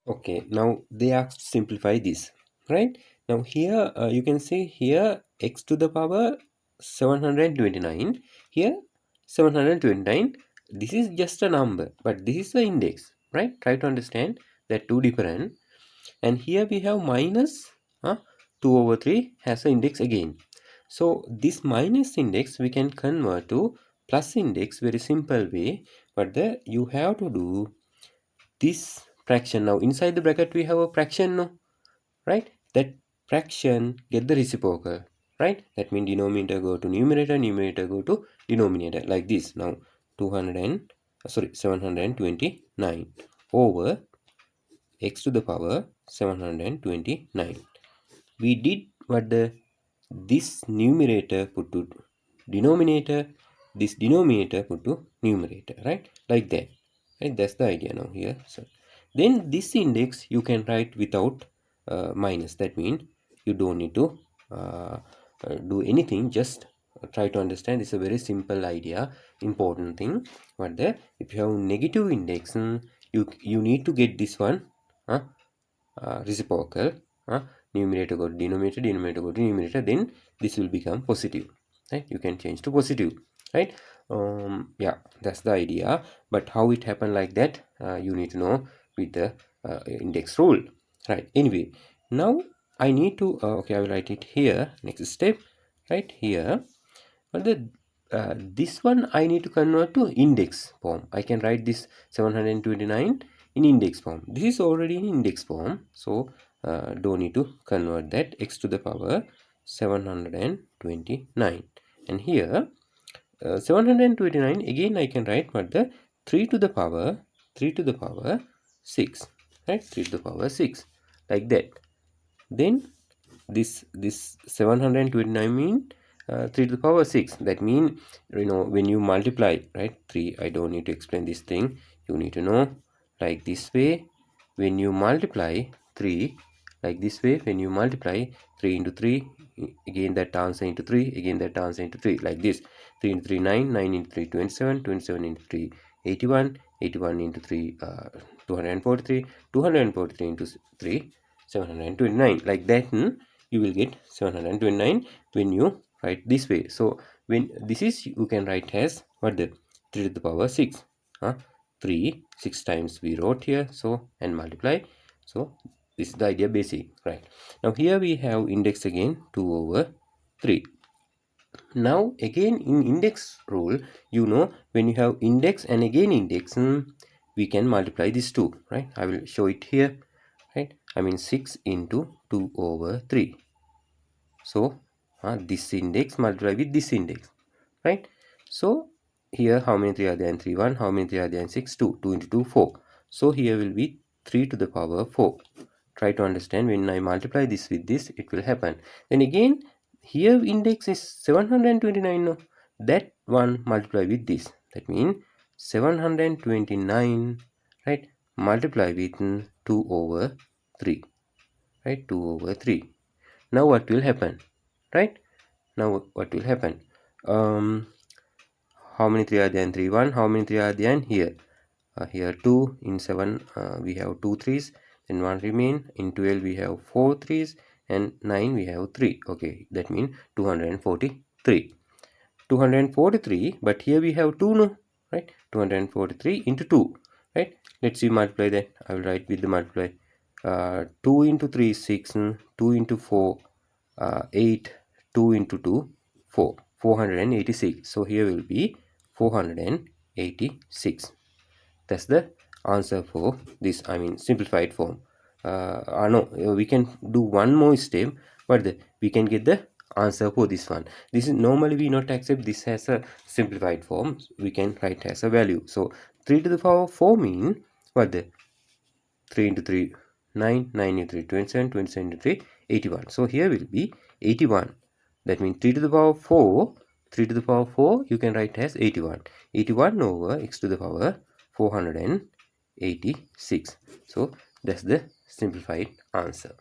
Okay, now they have to simplify this, right? Now here you can see here x to the power 729, here 729. This is just a number, but this is the index, right? Try to understand that two different. And here we have minus 2 over 3 has an index again. So this minus index we can convert to plus index very simple way, but you have to do this fraction. Now inside the bracket we have a fraction, no, right? That fraction get the reciprocal, right? That means denominator go to numerator, numerator go to denominator, like this. Now 729 over x to the power 729. We did what this numerator put to denominator, this denominator put to numerator, right? Like that, right? That's the idea now here. So then this index you can write without minus. That means you don't need to do anything, just try to understand. It's a very simple idea, important thing. But if you have negative index, you need to get this one reciprocal, numerator go to denominator, denominator go to numerator, then this will become positive, right? You can change to positive, right? Yeah, that's the idea. But how it happened like that, you need to know with the index rule, right? Anyway, now I need to okay, I will write it here. Next step, right here. But this one I need to convert to index form. I can write this 729 in index form. This is already in index form, so don't need to convert that. X to the power 729, and here 729 again I can write what the 3 to the power 6, right? 3 to the power 6, like that. Then this 729 mean 3 to the power 6. That mean, when you multiply, right? 3, I don't need to explain this thing, you need to know. Like this way, when you multiply 3, like this way, when you multiply 3 into 3, again that answer into 3, again that answer into 3, like this. 3 into 3 9, 9 into 3 27, 27 into 3 81, 81 into 3 243, 243 into 3 729, like that. You will get 729 when you write this way. So when this is, you can write as what, the 3 to the power 6, 3 6 times we wrote here, so and multiply. So this is the idea, basic, right? Now here we have index again 2 over 3. Now again in index rule, when you have index and again index, we can multiply these two, right? I will show it here, right? I mean 6 into 2 over 3. So this index multiply with this index, right? So here how many 3 are there in 3? 1. How many 3 are there in 6? 2. 2 into 2 4. So here will be 3 to the power 4. Try to understand, when I multiply this with this, it will happen. Then again here index is 729, no? That one multiply with this, that means 729, right? Multiply with 2 over 3, right? 2 over 3. Now what will happen, right? Now what will happen? How many 3 are there in 3? 1. How many 3 are there in here? Here 2. In 7 we have 2 3s, then 1 remain. In 12 we have 4 3s, and 9 we have 3. Okay, that means 243. 243, but here we have 2, no, right? 243 into 2, right? Let's see, multiply that. I will write with the multiply. 2 into 3 is 6, 2 into 4 8, 2 into 2 4, 486. So here will be 486. That's the answer for this, I mean simplified form. No, we can do one more step, but we can get the answer for this one. This is normally we not accept this as a simplified form, we can write as a value. So 3 to the power 4 mean what, 3 into 3 9, 9 into 3 27, 27 into 3 81. So here will be 81. That means 3 to the power 4, 3 to the power 4 you can write as 81. 81 over x to the power 486. So that's the simplified answer.